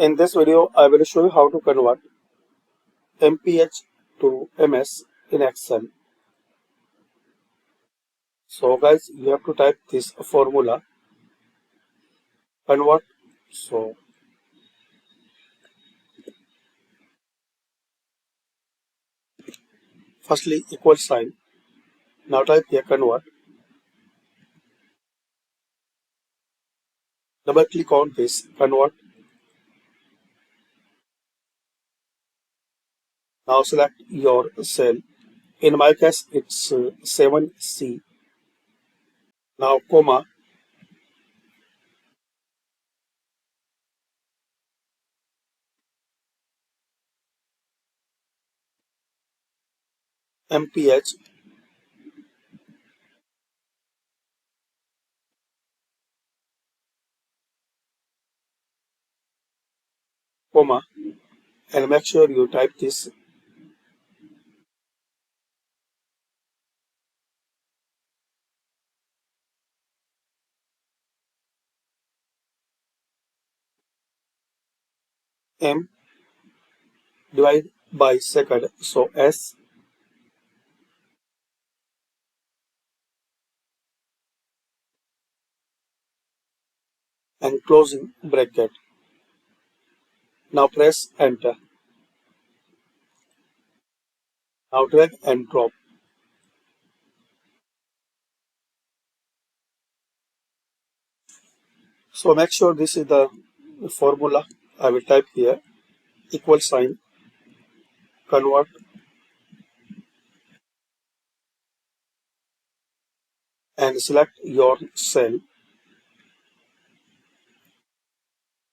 In this video, I will show you how to convert MPH to MS in Excel. So guys, you have to type this formula, convert. So firstly, equal sign. Now type here convert. Double click on this convert. Now select your cell. In my case, it's 7C. Now comma, MPH, comma, and make sure you type this M divided by second. So S and closing bracket. Now press enter. Now drag and drop. So make sure this is the formula. I will type here equal sign, convert, and select your cell.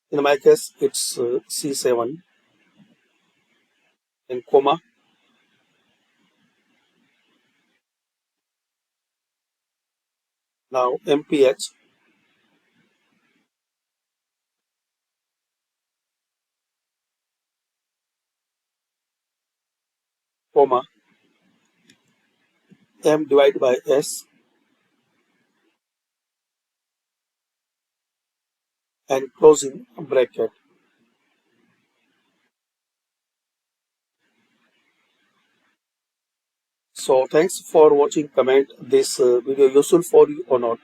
In my case, it's C7 and comma. Now MPH, comma, M divided by S and closing bracket. So thanks for watching. Comment this video useful for you or not.